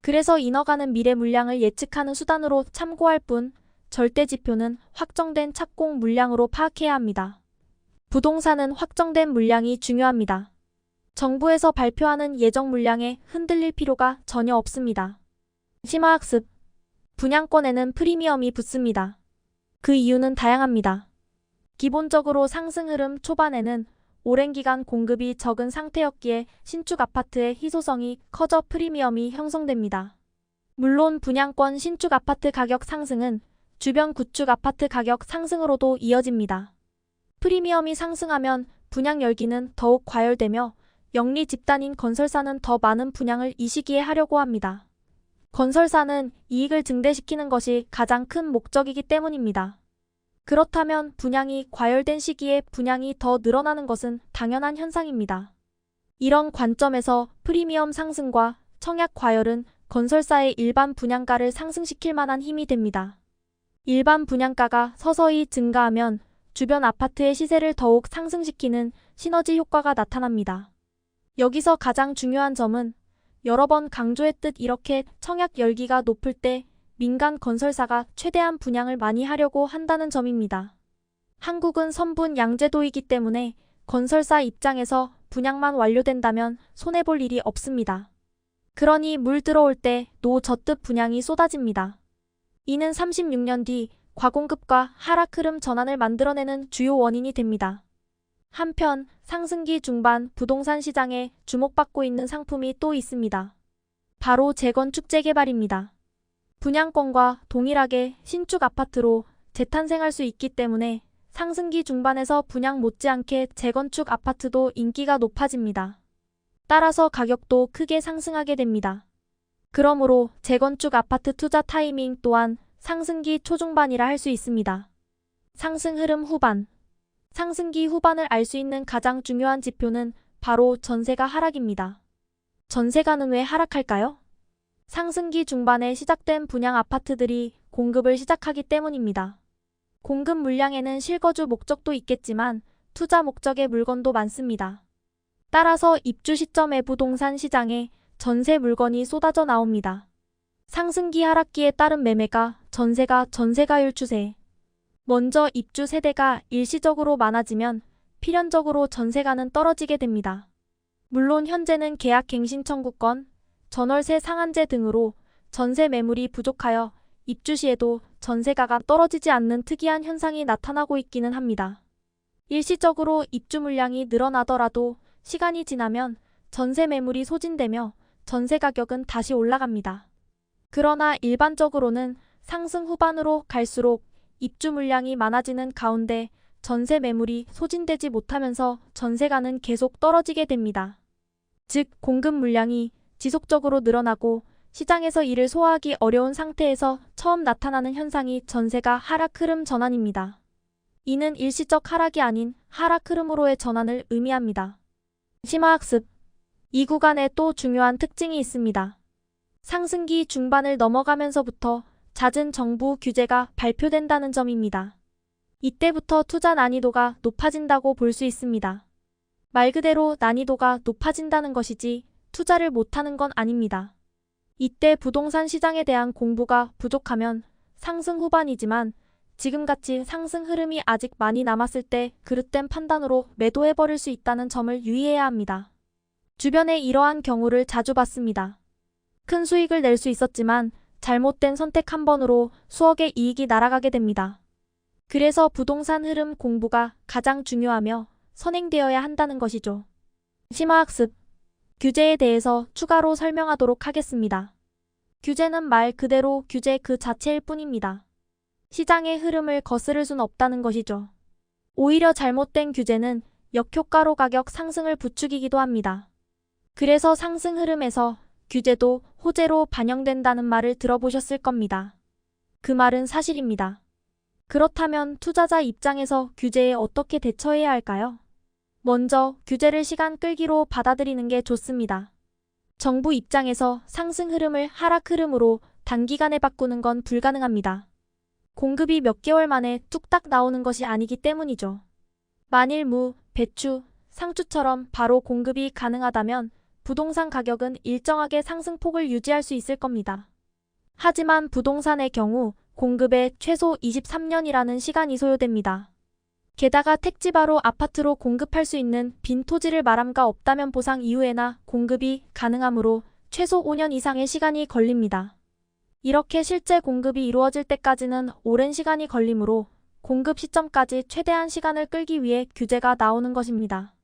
그래서 인허가는 미래 물량을 예측하는 수단으로 참고할 뿐 절대 지표는 확정된 착공 물량으로 파악해야 합니다. 부동산은 확정된 물량이 중요합니다. 정부에서 발표하는 예정 물량에 흔들릴 필요가 전혀 없습니다. 심화학습. 분양권에는 프리미엄이 붙습니다. 그 이유는 다양합니다. 기본적으로 상승 흐름 초반에는 오랜 기간 공급이 적은 상태였기에 신축 아파트의 희소성이 커져 프리미엄이 형성됩니다. 물론 분양권 신축 아파트 가격 상승은 주변 구축 아파트 가격 상승으로도 이어집니다. 프리미엄이 상승하면 분양 열기는 더욱 과열되며 영리 집단인 건설사는 더 많은 분양을 이 시기에 하려고 합니다. 건설사는 이익을 증대시키는 것이 가장 큰 목적이기 때문입니다. 그렇다면 분양이 과열된 시기에 분양이 더 늘어나는 것은 당연한 현상입니다. 이런 관점에서 프리미엄 상승과 청약 과열은 건설사의 일반 분양가를 상승시킬 만한 힘이 됩니다. 일반 분양가가 서서히 증가하면 주변 아파트의 시세를 더욱 상승시키는 시너지 효과가 나타납니다. 여기서 가장 중요한 점은 여러 번 강조했듯 이렇게 청약 열기가 높을 때 민간 건설사가 최대한 분양을 많이 하려고 한다는 점입니다. 한국은 선분 양제도이기 때문에 건설사 입장에서 분양만 완료된다면 손해볼 일이 없습니다. 그러니 물 들어올 때 노 젓듯 분양이 쏟아집니다. 이는 36년 뒤 과공급과 하락 흐름 전환을 만들어내는 주요 원인이 됩니다. 한편 상승기 중반 부동산 시장에 주목받고 있는 상품이 또 있습니다. 바로 재건축 재개발입니다. 분양권과 동일하게 신축 아파트로 재탄생할 수 있기 때문에 상승기 중반에서 분양 못지않게 재건축 아파트도 인기가 높아집니다. 따라서 가격도 크게 상승하게 됩니다. 그러므로 재건축 아파트 투자 타이밍 또한 상승기 초중반이라 할 수 있습니다. 상승 흐름 후반. 상승기 후반을 알 수 있는 가장 중요한 지표는 바로 전세가 하락입니다. 전세가는 왜 하락할까요? 상승기 중반에 시작된 분양 아파트들이 공급을 시작하기 때문입니다. 공급 물량에는 실거주 목적도 있겠지만 투자 목적의 물건도 많습니다. 따라서 입주 시점에 부동산 시장에 전세 물건이 쏟아져 나옵니다. 상승기 하락기에 따른 매매가 전세가 전세가율 추세. 먼저 입주 세대가 일시적으로 많아지면 필연적으로 전세가는 떨어지게 됩니다. 물론 현재는 계약 갱신 청구권, 전월세 상한제 등으로 전세 매물이 부족하여 입주 시에도 전세가가 떨어지지 않는 특이한 현상이 나타나고 있기는 합니다. 일시적으로 입주 물량이 늘어나더라도 시간이 지나면 전세 매물이 소진되며 전세 가격은 다시 올라갑니다. 그러나 일반적으로는 상승 후반으로 갈수록 입주 물량이 많아지는 가운데 전세 매물이 소진되지 못하면서 전세가는 계속 떨어지게 됩니다. 즉, 공급 물량이 지속적으로 늘어나고 시장에서 이를 소화하기 어려운 상태에서 처음 나타나는 현상이 전세가 하락 흐름 전환입니다. 이는 일시적 하락이 아닌 하락 흐름으로의 전환을 의미합니다. 심화학습. 이 구간에 또 중요한 특징이 있습니다. 상승기 중반을 넘어가면서부터 잦은 정부 규제가 발표된다는 점입니다. 이때부터 투자 난이도가 높아진다고 볼 수 있습니다. 말 그대로 난이도가 높아진다는 것이지 투자를 못하는 건 아닙니다. 이때 부동산 시장에 대한 공부가 부족하면 상승 후반이지만 지금같이 상승 흐름이 아직 많이 남았을 때 그릇된 판단으로 매도해버릴 수 있다는 점을 유의해야 합니다. 주변에 이러한 경우를 자주 봤습니다. 큰 수익을 낼 수 있었지만 잘못된 선택 한 번으로 수억의 이익이 날아가게 됩니다. 그래서 부동산 흐름 공부가 가장 중요하며 선행되어야 한다는 것이죠. 심화학습. 규제에 대해서 추가로 설명하도록 하겠습니다. 규제는 말 그대로 규제 그 자체일 뿐입니다. 시장의 흐름을 거스를 순 없다는 것이죠. 오히려 잘못된 규제는 역효과로 가격 상승을 부추기기도 합니다. 그래서 상승 흐름에서 규제도 호재로 반영된다는 말을 들어보셨을 겁니다. 그 말은 사실입니다. 그렇다면 투자자 입장에서 규제에 어떻게 대처해야 할까요? 먼저 규제를 시간 끌기로 받아들이는 게 좋습니다. 정부 입장에서 상승 흐름을 하락 흐름으로 단기간에 바꾸는 건 불가능합니다. 공급이 몇 개월 만에 뚝딱 나오는 것이 아니기 때문이죠. 만일 무, 배추, 상추처럼 바로 공급이 가능하다면 부동산 가격은 일정하게 상승폭을 유지할 수 있을 겁니다. 하지만 부동산의 경우 공급에 최소 23년이라는 시간이 소요됩니다. 게다가 택지바로 아파트로 공급할 수 있는 빈 토지를 마람과 없다면 보상 이후에나 공급이 가능하므로 최소 5년 이상의 시간이 걸립니다. 이렇게 실제 공급이 이루어질 때까지는 오랜 시간이 걸리므로 공급 시점까지 최대한 시간을 끌기 위해 규제가 나오는 것입니다.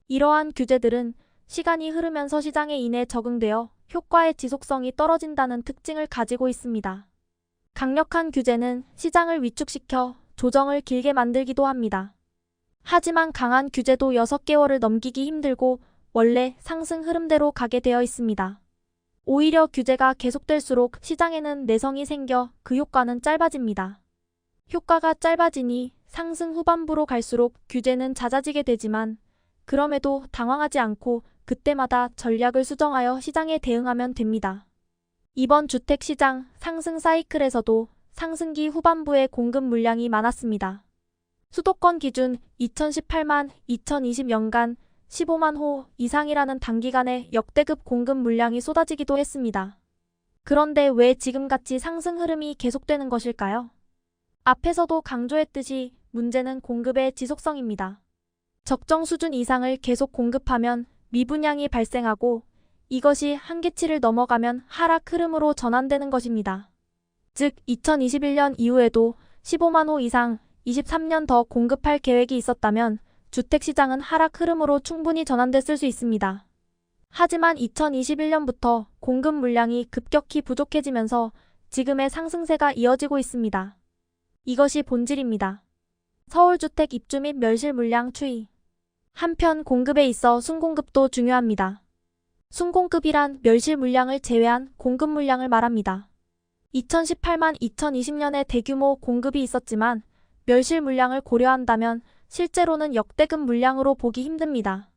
이러한 규제들은 시간이 흐르면서 시장에 인해 적응되어 효과의 지속성이 떨어진다는 특징을 가지고 있습니다. 강력한 규제는 시장을 위축시켜 조정을 길게 만들기도 합니다. 하지만 강한 규제도 6개월을 넘기기 힘들고 원래 상승 흐름대로 가게 되어 있습니다. 오히려 규제가 계속될수록 시장에는 내성이 생겨 그 효과는 짧아집니다. 효과가 짧아지니 상승 후반부로 갈수록 규제는 잦아지게 되지만 그럼에도 당황하지 않고 그때마다 전략을 수정하여 시장에 대응하면 됩니다. 이번 주택시장 상승 사이클에서도 상승기 후반부에 공급 물량이 많았습니다. 수도권 기준 2018만 2020년간 15만 호 이상이라는 단기간에 역대급 공급 물량이 쏟아지기도 했습니다. 그런데 왜 지금같이 상승 흐름이 계속되는 것일까요? 앞에서도 강조했듯이 문제는 공급의 지속성입니다. 적정 수준 이상을 계속 공급하면 미분양이 발생하고 이것이 한계치를 넘어가면 하락 흐름으로 전환되는 것입니다. 즉 2021년 이후에도 15만 호 이상 23년 더 공급할 계획이 있었다면 주택시장은 하락 흐름으로 충분히 전환됐을 수 있습니다. 하지만 2021년부터 공급 물량이 급격히 부족해지면서 지금의 상승세가 이어지고 있습니다. 이것이 본질입니다. 서울주택 입주 및 멸실 물량 추이. 한편 공급에 있어 순공급도 중요합니다. 순공급이란 멸실 물량을 제외한 공급 물량을 말합니다. 2018만 2020년에 대규모 공급이 있었지만 멸실 물량을 고려한다면 실제로는 역대급 물량으로 보기 힘듭니다.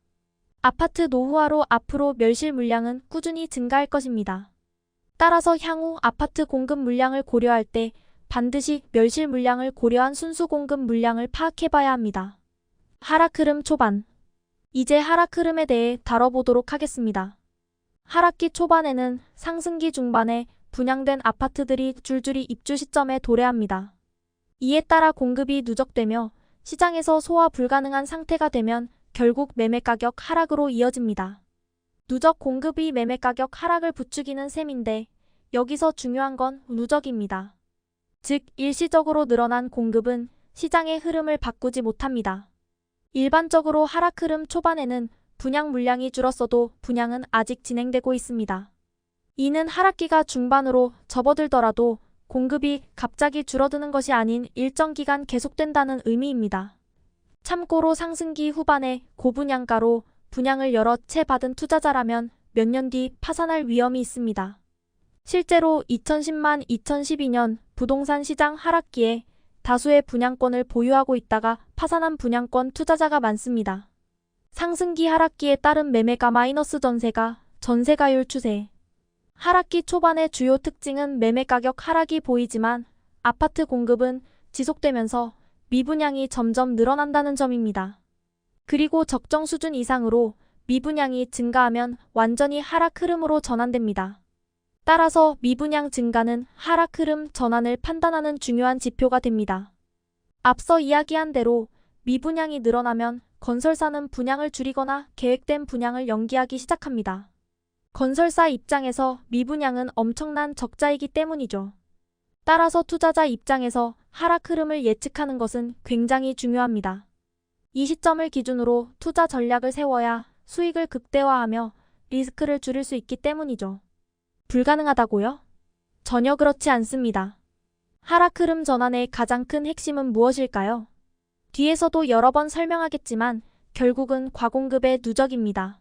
아파트 노후화로 앞으로 멸실 물량은 꾸준히 증가할 것입니다. 따라서 향후 아파트 공급 물량을 고려할 때 반드시 멸실 물량을 고려한 순수 공급 물량을 파악해봐야 합니다. 하락 흐름 초반. 이제 하락 흐름에 대해 다뤄보도록 하겠습니다. 하락기 초반에는 상승기 중반에 분양된 아파트들이 줄줄이 입주 시점에 도래합니다. 이에 따라 공급이 누적되며 시장에서 소화 불가능한 상태가 되면 결국 매매가격 하락으로 이어집니다. 누적 공급이 매매가격 하락을 부추기는 셈인데 여기서 중요한 건 누적입니다. 즉 일시적으로 늘어난 공급은 시장의 흐름을 바꾸지 못합니다. 일반적으로 하락 흐름 초반에는 분양 물량이 줄었어도 분양은 아직 진행되고 있습니다. 이는 하락기가 중반으로 접어들더라도 공급이 갑자기 줄어드는 것이 아닌 일정 기간 계속된다는 의미입니다. 참고로 상승기 후반에 고분양가로 분양을 여러 채 받은 투자자라면 몇 년 뒤 파산할 위험이 있습니다. 실제로 2010만 2012년 부동산 시장 하락기에 다수의 분양권을 보유하고 있다가 파산한 분양권 투자자가 많습니다. 상승기 하락기에 따른 매매가 마이너스 전세가율 추세. 하락기 초반의 주요 특징은 매매가격 하락이 보이지만 아파트 공급은 지속되면서 미분양이 점점 늘어난다는 점입니다. 그리고 적정 수준 이상으로 미분양이 증가하면 완전히 하락 흐름으로 전환됩니다. 따라서 미분양 증가는 하락 흐름 전환을 판단하는 중요한 지표가 됩니다. 앞서 이야기한 대로 미분양이 늘어나면 건설사는 분양을 줄이거나 계획된 분양을 연기하기 시작합니다. 건설사 입장에서 미분양은 엄청난 적자이기 때문이죠. 따라서 투자자 입장에서 하락 흐름을 예측하는 것은 굉장히 중요합니다. 이 시점을 기준으로 투자 전략을 세워야 수익을 극대화하며 리스크를 줄일 수 있기 때문이죠. 불가능하다고요? 전혀 그렇지 않습니다. 하락 흐름 전환의 가장 큰 핵심은 무엇일까요? 뒤에서도 여러 번 설명하겠지만 결국은 과공급의 누적입니다.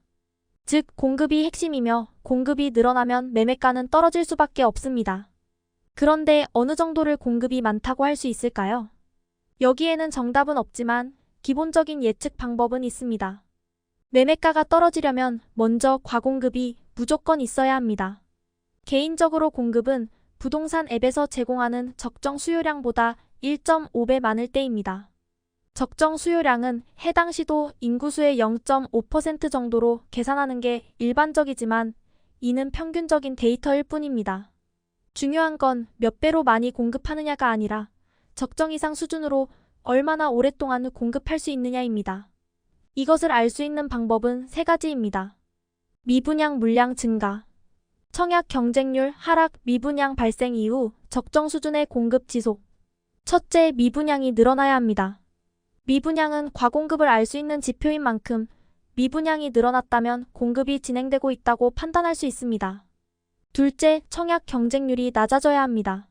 즉 공급이 핵심이며 공급이 늘어나면 매매가는 떨어질 수밖에 없습니다. 그런데 어느 정도를 공급이 많다고 할 수 있을까요? 여기에는 정답은 없지만 기본적인 예측 방법은 있습니다. 매매가가 떨어지려면 먼저 과공급이 무조건 있어야 합니다. 개인적으로 공급은 부동산 앱에서 제공하는 적정 수요량보다 1.5배 많을 때입니다. 적정 수요량은 해당 시도 인구수의 0.5% 정도로 계산하는 게 일반적이지만 이는 평균적인 데이터일 뿐입니다. 중요한 건 몇 배로 많이 공급하느냐가 아니라 적정 이상 수준으로 얼마나 오랫동안 공급할 수 있느냐입니다. 이것을 알 수 있는 방법은 세 가지입니다. 미분양 물량 증가, 청약 경쟁률 하락, 미분양 발생 이후 적정 수준의 공급 지속. 첫째, 미분양이 늘어나야 합니다. 미분양은 과공급을 알 수 있는 지표인 만큼 미분양이 늘어났다면 공급이 진행되고 있다고 판단할 수 있습니다. 둘째, 청약 경쟁률이 낮아져야 합니다.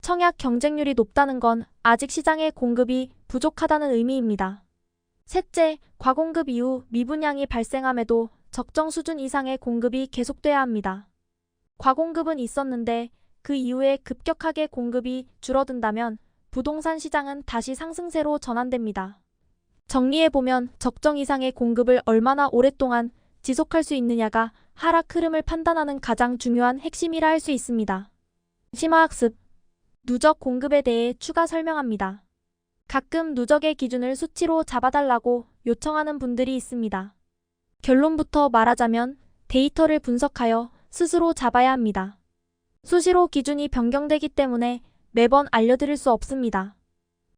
청약 경쟁률이 높다는 건 아직 시장의 공급이 부족하다는 의미입니다. 셋째, 과공급 이후 미분양이 발생함에도 적정 수준 이상의 공급이 계속돼야 합니다. 과공급은 있었는데 그 이후에 급격하게 공급이 줄어든다면 부동산 시장은 다시 상승세로 전환됩니다. 정리해보면 적정 이상의 공급을 얼마나 오랫동안 지속할 수 있느냐가 하락 흐름을 판단하는 가장 중요한 핵심이라 할 수 있습니다. 심화학습. 누적 공급에 대해 추가 설명합니다. 가끔 누적의 기준을 수치로 잡아달라고 요청하는 분들이 있습니다. 결론부터 말하자면 데이터를 분석하여 스스로 잡아야 합니다. 수시로 기준이 변경되기 때문에 매번 알려드릴 수 없습니다.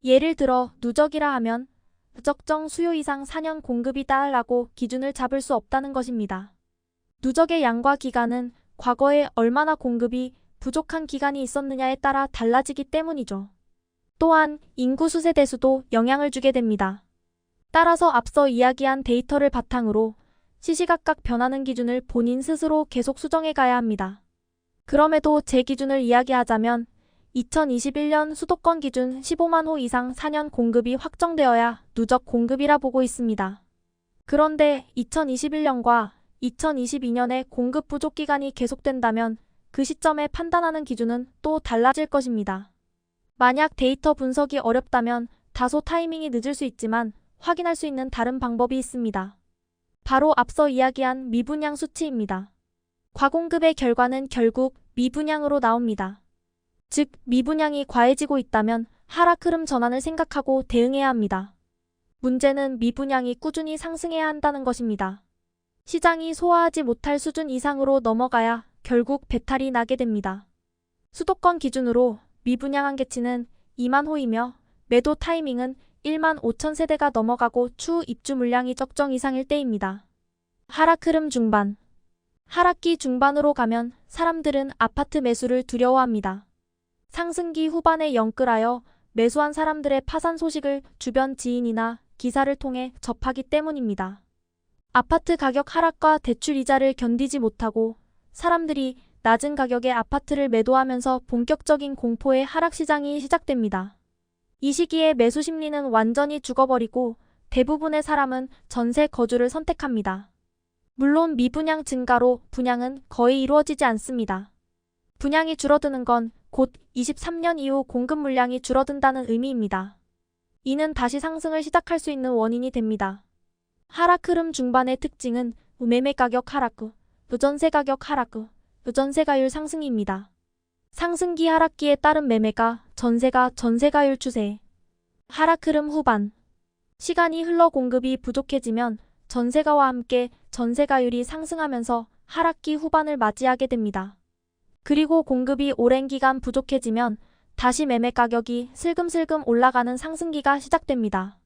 예를 들어 누적이라 하면 적정 수요 이상 4년 공급이 달라고 기준을 잡을 수 없다는 것입니다. 누적의 양과 기간은 과거에 얼마나 공급이 부족한 기간이 있었느냐에 따라 달라지기 때문이죠. 또한 인구 수세 대수도 영향을 주게 됩니다. 따라서 앞서 이야기한 데이터를 바탕으로 시시각각 변하는 기준을 본인 스스로 계속 수정해 가야 합니다. 그럼에도 제 기준을 이야기하자면 2021년 수도권 기준 15만 호 이상 4년 공급이 확정되어야 누적 공급이라 보고 있습니다. 그런데 2021년과 2022년에 공급 부족 기간이 계속된다면 그 시점에 판단하는 기준은 또 달라질 것입니다. 만약 데이터 분석이 어렵다면 다소 타이밍이 늦을 수 있지만 확인할 수 있는 다른 방법이 있습니다. 바로 앞서 이야기한 미분양 수치입니다. 과공급의 결과는 결국 미분양으로 나옵니다. 즉, 미분양이 과해지고 있다면 하락 흐름 전환을 생각하고 대응해야 합니다. 문제는 미분양이 꾸준히 상승해야 한다는 것입니다. 시장이 소화하지 못할 수준 이상으로 넘어가야 결국 배탈이 나게 됩니다. 수도권 기준으로 미분양 한계치는 2만 호이며 매도 타이밍은 1만 5천 세대가 넘어가고 추후 입주 물량이 적정 이상일 때입니다. 하락 흐름 중반. 하락기 중반으로 가면 사람들은 아파트 매수를 두려워합니다. 상승기 후반에 영끌하여 매수한 사람들의 파산 소식을 주변 지인이나 기사를 통해 접하기 때문입니다. 아파트 가격 하락과 대출 이자를 견디지 못하고 사람들이 낮은 가격에 아파트를 매도하면서 본격적인 공포의 하락 시장이 시작됩니다. 이 시기에 매수 심리는 완전히 죽어버리고 대부분의 사람은 전세 거주를 선택합니다. 물론 미분양 증가로 분양은 거의 이루어지지 않습니다. 분양이 줄어드는 건 곧 23년 이후 공급 물량이 줄어든다는 의미입니다. 이는 다시 상승을 시작할 수 있는 원인이 됩니다. 하락 흐름 중반의 특징은 매매 가격 하락 후, 전세 가격 하락 후, 전세가율 상승입니다. 상승기 하락기에 따른 매매가 전세가율 추세. 하락 흐름 후반. 시간이 흘러 공급이 부족해지면 전세가와 함께 전세가율이 상승하면서 하락기 후반을 맞이하게 됩니다. 그리고 공급이 오랜 기간 부족해지면 다시 매매 가격이 슬금슬금 올라가는 상승기가 시작됩니다.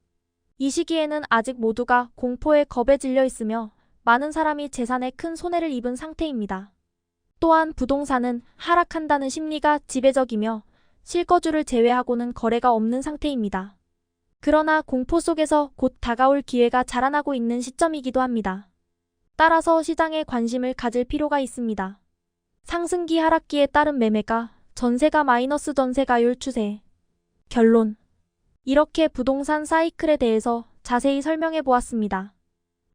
이 시기에는 아직 모두가 공포의 겁에 질려 있으며 많은 사람이 재산에 큰 손해를 입은 상태입니다. 또한 부동산은 하락한다는 심리가 지배적이며 실거주를 제외하고는 거래가 없는 상태입니다. 그러나 공포 속에서 곧 다가올 기회가 자라나고 있는 시점이기도 합니다. 따라서 시장에 관심을 가질 필요가 있습니다. 상승기 하락기에 따른 매매가 전세가 마이너스 전세가율 추세. 결론. 이렇게 부동산 사이클에 대해서 자세히 설명해 보았습니다.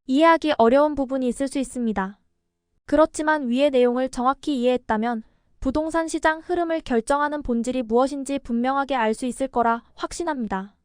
이해하기 어려운 부분이 있을 수 있습니다. 그렇지만 위의 내용을 정확히 이해했다면 부동산 시장 흐름을 결정하는 본질이 무엇인지 분명하게 알 수 있을 거라 확신합니다.